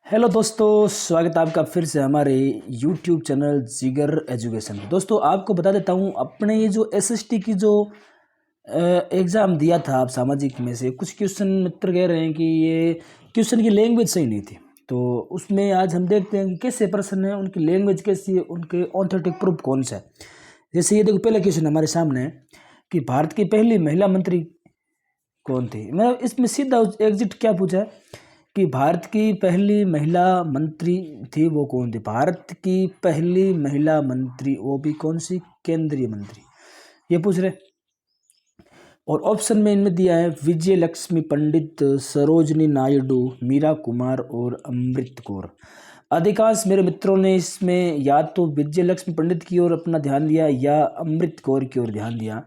Hello दोस्तों, स्वागत है आपका फिर से हमारे यूट्यूब चैनल जिगर एजुकेशन में। दोस्तों आपको बता देता हूँ, अपने ये जो एसएसटी की जो एग्ज़ाम दिया था आप सामाजिक में से कुछ क्वेश्चन मित्र कह रहे हैं कि ये क्वेश्चन की लैंग्वेज सही नहीं थी। तो उसमें आज हम देखते हैं कि कैसे प्रश्न है, उनकी लैंग्वेज कैसी है, उनके ऑथेंटिक प्रूफ कौन सा है। जैसे ये देखो, पहला क्वेश्चन हमारे सामने है कि भारत की पहली महिला मंत्री कौन थी। मतलब इसमें सीधा एग्जिट क्या पूछा है कि भारत की पहली महिला मंत्री थी वो कौन थी। भारत की पहली महिला मंत्री, वो भी कौन सी, केंद्रीय मंत्री, ये पूछ रहे। और ऑप्शन में इनमें दिया है विजय लक्ष्मी पंडित, सरोजनी नायडू, मीरा कुमार और अमृत कौर। अधिकांश मेरे मित्रों ने इसमें या तो विजय लक्ष्मी पंडित की ओर अपना ध्यान दिया या अमृत कौर की ओर ध्यान दिया,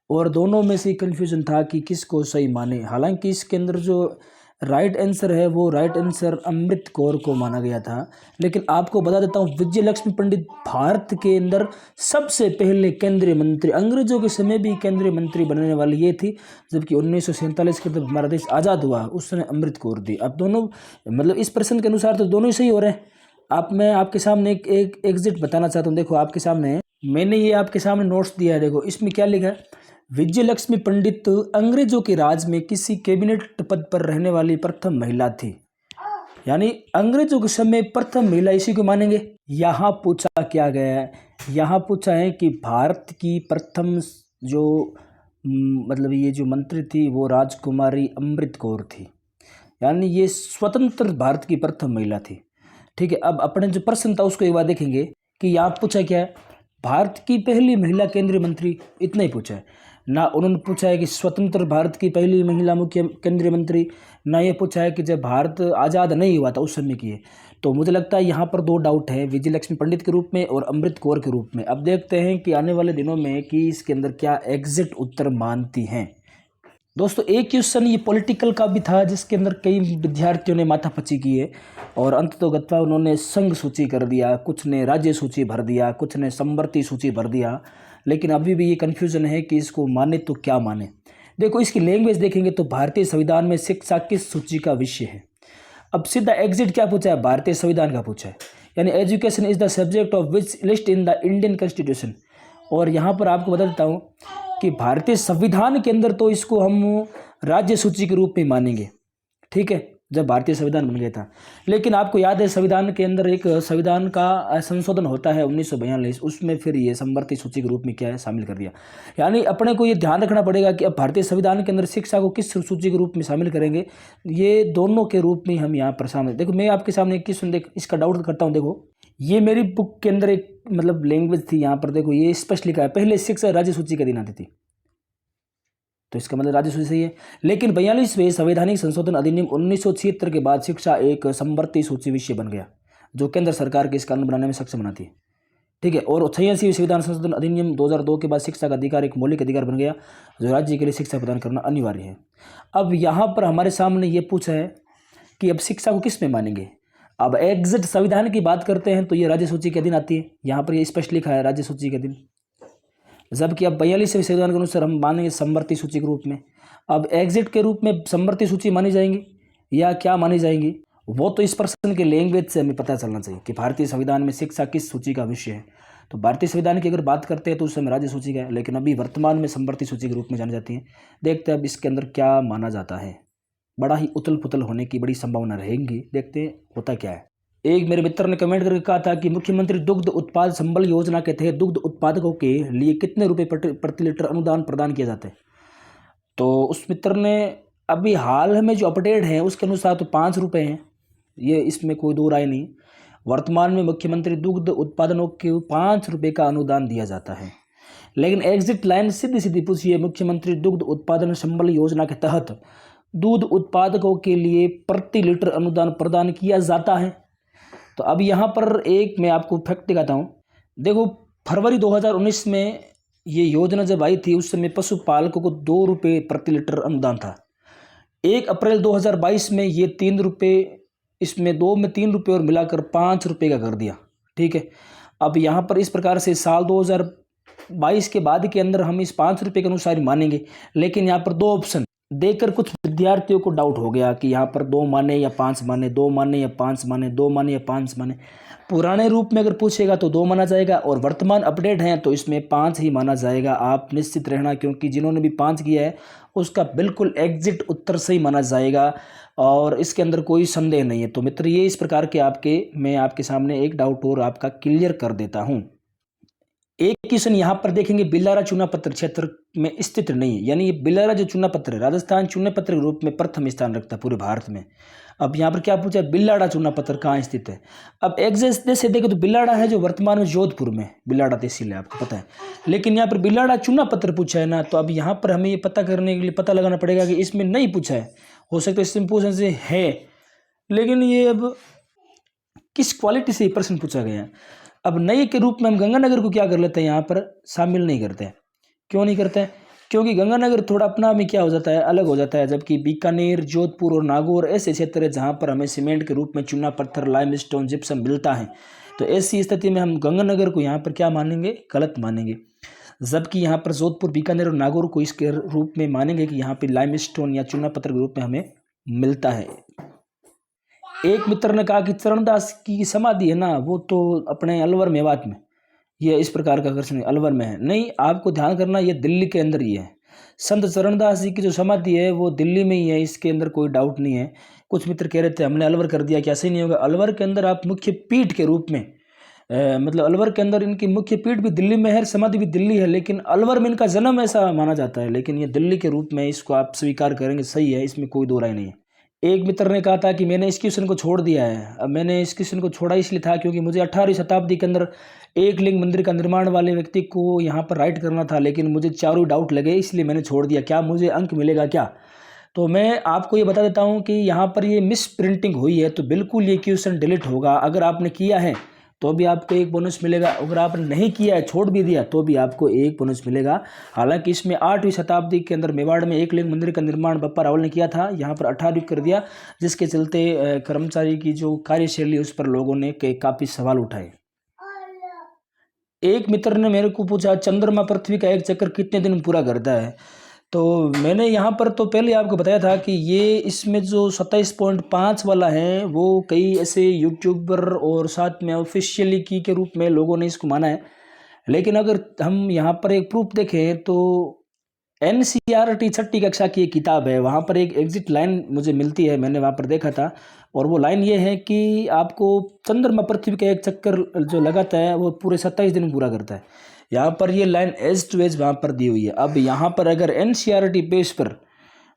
और दोनों में से कन्फ्यूजन था कि किसको सही माने। हालांकि इसके अंदर जो राइट आंसर है वो राइट आंसर अमृत कौर को माना गया था। लेकिन आपको बता देता हूँ, विजय लक्ष्मी पंडित भारत के अंदर सबसे पहले केंद्रीय मंत्री, अंग्रेजों के समय भी केंद्रीय मंत्री बनने वाली ये थी, जबकि 1947 के जब हमारा देश आज़ाद हुआ उस समय अमृत कौर थी। अब दोनों मतलब इस प्रश्न के अनुसार तो दोनों ही सही हो रहे हैं। मैं आपके सामने एक एग्जिट बताना चाहता हूँ। देखो आपके सामने है, मैंने ये आपके सामने नोट्स दिया है। देखो इसमें क्या लिखा है, विजय लक्ष्मी पंडित अंग्रेजों के राज में किसी कैबिनेट पद पर रहने वाली प्रथम महिला थी। यानी अंग्रेजों के समय प्रथम महिला इसी को मानेंगे। यहाँ पूछा क्या गया है, यहाँ पूछा है कि भारत की प्रथम जो मतलब ये जो मंत्री थी वो राजकुमारी अमृत कौर थी। यानी ये स्वतंत्र भारत की प्रथम महिला थी। ठीक है, अब अपने जो प्रश्न था उसको एक बार देखेंगे कि यहाँ पूछा क्या है, भारत की पहली महिला केंद्रीय मंत्री, इतना ही पूछा है ना। उन्होंने पूछा है कि स्वतंत्र भारत की पहली महिला मुख्य केंद्रीय मंत्री, ना ये पूछा है कि जब भारत आज़ाद नहीं हुआ था उस समय की है। तो मुझे लगता है यहाँ पर दो डाउट है, विजय लक्ष्मी पंडित के रूप में और अमृत कौर के रूप में। अब देखते हैं कि आने वाले दिनों में कि इसके अंदर क्या एग्जिट उत्तर मानती हैं। दोस्तों एक क्वेश्चन ये पॉलिटिकल का भी था, जिसके अंदर कई विद्यार्थियों ने माथापच्ची की है और अंततोगत्वा उन्होंने संघ सूची कर दिया, कुछ ने राज्य सूची भर दिया, कुछ ने समवर्ती सूची भर दिया। लेकिन अभी भी ये कन्फ्यूजन है कि इसको माने तो क्या माने। देखो इसकी लैंग्वेज देखेंगे तो भारतीय संविधान में शिक्षा किस सूची का विषय है। अब सीधा एग्जिट क्या पूछा है, भारतीय संविधान का पूछा है। यानी education is the subject of which list in the Indian constitution. और यहाँ पर आपको बता देता हूँ कि भारतीय संविधान के अंदर तो इसको हम राज्य सूची के रूप में मानेंगे। ठीक है, जब भारतीय संविधान बन गया था। लेकिन आपको याद है संविधान के अंदर एक संविधान का संशोधन होता है 1942, उसमें फिर ये समवर्ती सूची के रूप में क्या है शामिल कर दिया। यानी अपने को ये ध्यान रखना पड़ेगा कि अब भारतीय संविधान के अंदर शिक्षा को किस सूची के रूप में शामिल करेंगे, ये दोनों के रूप में हम यहाँ पर शामिल। देखो मैं आपके सामने एक क्वेश्चन देख इसका डाउट करता हूँ। देखो ये मेरी बुक के अंदर एक मतलब लैंग्वेज थी, यहाँ पर देखो ये स्पष्ट लिखा है, पहले शिक्षा राज्य सूची के दिन आती थी, तो इसका मतलब राज्य सूची सही है। लेकिन 42वें संवैधानिक संशोधन अधिनियम 1976 के बाद शिक्षा एक समवर्ती सूची विषय बन गया, जो केंद्र सरकार के इस कानून बनाने में सक्षम बनाती है। ठीक है, और 86वें संविधान संशोधन अधिनियम 2002 के बाद शिक्षा का अधिकार एक मौलिक अधिकार बन गया, जो राज्य के लिए शिक्षा प्रदान करना अनिवार्य है। अब यहाँ पर हमारे सामने ये पूछा है कि अब शिक्षा को किस में मानेंगे। अब एग्जिट संविधान की बात करते हैं तो ये राज्य सूची के दिन आती है, यहाँ पर ये स्पष्ट लिखा है राज्य सूची के दिन। जबकि अब 42वें संविधान के अनुसार हम मानेंगे समवर्ती सूची के रूप में। अब एग्जिट के रूप में समवर्ती सूची मानी जाएंगी या क्या मानी जाएंगी, वो तो इस प्रश्न के लैंग्वेज से हमें पता चलना चाहिए कि भारतीय संविधान में शिक्षा किस सूची का विषय है। तो भारतीय संविधान की अगर बात करते हैं तो उस समय राज्य सूची का है, लेकिन अभी वर्तमान में समवर्ती सूची के रूप में जानी जाती है। देखते हैं अब इसके अंदर क्या माना जाता है। बड़ा ही उथल पुथल होने की बड़ी संभावना रहेंगी, देखते हैं होता क्या है। एक मेरे मित्र ने कमेंट करके कहा था कि मुख्यमंत्री दुग्ध उत्पाद संबल योजना के तहत दुग्ध उत्पादकों के लिए कितने रुपए प्रति लीटर अनुदान प्रदान किया जाता है। तो उस मित्र ने अभी हाल में जो अपडेट है उसके अनुसार तो 5 रुपये हैं, ये इसमें कोई दो राय नहीं। वर्तमान में मुख्यमंत्री दुग्ध उत्पादकों के 5 रुपये का अनुदान दिया जाता है। लेकिन एग्जिट लाइन सीधी सीधी पूछिए, मुख्यमंत्री दुग्ध उत्पादन संबल योजना के तहत दूध उत्पादकों के लिए प्रति लीटर अनुदान प्रदान किया जाता है। तो अब यहाँ पर एक मैं आपको फैक्ट दिखाता हूँ। देखो फरवरी 2019 में ये योजना जब आई थी उस समय पशुपालकों को 2 रुपये प्रति लीटर अनुदान था। 1 अप्रैल 2022 में ये 3 रुपये, इसमें 2 में 3 रुपये और मिलाकर 5 रुपये का कर दिया। ठीक है, अब यहाँ पर इस प्रकार से साल 2022 के बाद के अंदर हम इस 5 रुपये के अनुसार ही मानेंगे। लेकिन यहाँ पर दो ऑप्शन, देखकर कुछ विद्यार्थियों को डाउट हो गया कि यहाँ पर 2 माने या 5 माने, 2 माने या 5 माने, 2 माने या 5 माने। पुराने रूप में अगर पूछेगा तो 2 माना जाएगा और वर्तमान अपडेट है तो इसमें 5 ही माना जाएगा। आप निश्चित रहना, क्योंकि जिन्होंने भी 5 किया है उसका बिल्कुल एग्जिट उत्तर सही माना जाएगा और इसके अंदर कोई संदेह नहीं है। तो मित्र, ये इस प्रकार के मैं आपके सामने एक डाउट और आपका क्लियर कर देता हूँ। एक क्वेश्चन यहाँ पर देखेंगे, बिलारा चुना पत्र क्षेत्र में स्थित नहीं है, यानी ये बिलारा जो चुना पत्र है राजस्थान चुने पत्र के रूप में प्रथम स्थान रखता है पूरे भारत में। अब यहाँ पर क्या पूछा, बिलाड़ा चुना पत्र कहाँ स्थित है। अब एग्जैक्ट से देखें तो बिलाड़ा है जो वर्तमान में जोधपुर में बिलाड़ा तहसील है, आपको पता है। लेकिन यहाँ पर बिलाड़ा चुना पत्र पूछा है ना, तो अब यहाँ पर हमें ये पता करने के लिए पता लगाना पड़ेगा कि इसमें नहीं पूछा है, हो सकता है इसमें पूछने से है, लेकिन ये अब किस क्वालिटी से प्रश्न पूछा गया है। अब नए के रूप में हम गंगानगर को क्या कर लेते हैं, यहाँ पर शामिल नहीं करते हैं। क्यों नहीं करते हैं? क्योंकि गंगानगर थोड़ा अपना में क्या हो जाता है, अलग हो जाता है, जबकि बीकानेर, जोधपुर और नागौर ऐसे क्षेत्र है जहाँ पर हमें सीमेंट के रूप में चूना पत्थर, लाइमस्टोन, जिप्सम मिलता है। तो ऐसी स्थिति में हम गंगानगर को यहाँ पर क्या मानेंगे, गलत मानेंगे। जबकि यहाँ पर जोधपुर, बीकानेर और नागौर को इसके रूप में मानेंगे कि यहाँ पर लाइमस्टोन या चूना पत्थर के रूप में हमें मिलता है। एक मित्र ने कहा कि चरणदास की समाधि है ना, वो तो अपने अलवर मेवात में, ये इस प्रकार का प्रश्न अलवर में है। नहीं, आपको ध्यान करना, ये दिल्ली के अंदर ही है। संत चरणदास जी की जो समाधि है वो दिल्ली में ही है, इसके अंदर कोई डाउट नहीं है। कुछ मित्र कह रहे थे हमने अलवर कर दिया, क्या सही नहीं होगा। अलवर के अंदर आप मुख्य पीठ के रूप में मतलब अलवर के अंदर इनकी मुख्य पीठ भी दिल्ली में है, समाधि भी दिल्ली है, लेकिन अलवर में इनका जन्म ऐसा माना जाता है। लेकिन ये दिल्ली के रूप में, इसको आप स्वीकार करेंगे, सही है, इसमें कोई दो राय नहीं है। एक मित्र ने कहा था कि मैंने इस क्वेश्चन को छोड़ दिया है। अब मैंने इस क्वेश्चन को छोड़ा इसलिए था क्योंकि मुझे 18वीं शताब्दी के अंदर एक लिंग मंदिर का निर्माण वाले व्यक्ति को यहाँ पर राइट करना था, लेकिन मुझे चारों डाउट लगे, इसलिए मैंने छोड़ दिया। क्या मुझे अंक मिलेगा क्या? तो मैं आपको ये बता देता हूँ कि यहाँ पर ये मिस प्रिंटिंग हुई है, तो बिल्कुल ये क्वेश्चन डिलीट होगा। अगर आपने किया है तो भी आपको एक बोनस मिलेगा, अगर आपने नहीं किया है, छोड़ भी दिया, तो भी आपको एक बोनस मिलेगा। हालांकि इसमें 8वीं शताब्दी के अंदर मेवाड़ में एक लिंग मंदिर का निर्माण बप्पा रावल ने किया था, यहाँ पर 18वीं कर दिया, जिसके चलते कर्मचारी की जो कार्यशैली उस पर लोगों ने काफ़ी सवाल उठाए। एक मित्र ने मेरे को पूछा, चंद्रमा पृथ्वी का एक चक्कर कितने दिन पूरा करता है? तो मैंने यहाँ पर तो पहले आपको बताया था कि ये इसमें जो 27.5 वाला है वो कई ऐसे यूट्यूबर और साथ में ऑफिशियली की के रूप में लोगों ने इसको माना है। लेकिन अगर हम यहाँ पर एक प्रूफ देखें तो NCERT 6ठी कक्षा की एक किताब है, वहाँ पर एक एग्जिट लाइन मुझे मिलती है, मैंने वहाँ पर देखा था, और वो लाइन ये है कि आपको चंद्रमा पृथ्वी का एक चक्कर जो लगाता है वो पूरे 27 दिन पूरा करता है। यहाँ पर ये लाइन एज टू एज वहाँ पर दी हुई है। अब यहाँ पर अगर NCERT पेज पर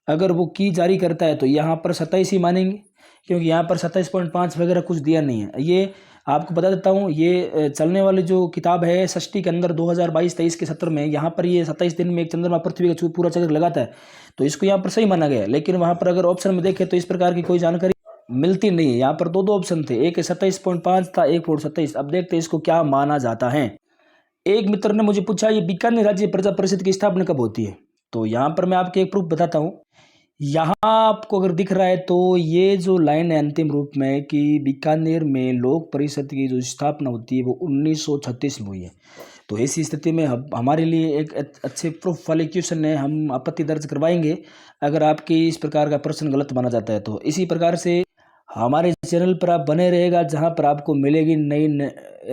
अगर वो की जारी करता है तो यहाँ पर 27 ही मानेंगे, क्योंकि यहाँ पर 27.5 वगैरह कुछ दिया नहीं है। ये आपको बता देता हूँ, ये चलने वाली जो किताब है षष्ठी के अंदर 2022-23 के सत्र में, यहाँ पर ये 27 दिन में एक चंद्रमा पृथ्वी का पूरा चक्कर लगाता है, तो इसको यहाँ पर सही माना गया। लेकिन वहाँ पर अगर ऑप्शन में देखें तो इस प्रकार की कोई जानकारी मिलती नहीं है। यहाँ पर दो ऑप्शन थे, एक 27.5 था, एक 27। अब देखते हैं इसको क्या माना जाता है। एक मित्र ने मुझे पूछा, ये बीकानेर राज्य प्रजा परिषद की स्थापना कब होती है? तो यहाँ पर मैं आपको एक प्रूफ बताता हूँ। यहाँ आपको अगर दिख रहा है तो ये जो लाइन है अंतिम रूप में कि बीकानेर में लोक परिषद की जो स्थापना होती है वो 1936 में हुई है। तो ऐसी स्थिति में हमारे लिए एक अच्छे प्रूफ वाले क्वेश्चन है, हम आपत्ति दर्ज करवाएंगे अगर आपकी इस प्रकार का प्रश्न गलत माना जाता है। तो इसी प्रकार से हमारे चैनल पर आप बने रहेगा, जहां पर आपको मिलेगी नई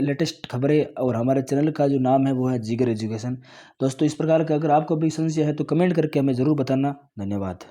लेटेस्ट खबरें, और हमारे चैनल का जो नाम है वो है जिगर एजुकेशन। दोस्तों, इस प्रकार का अगर आपको भी संशय है तो कमेंट करके हमें ज़रूर बताना। धन्यवाद।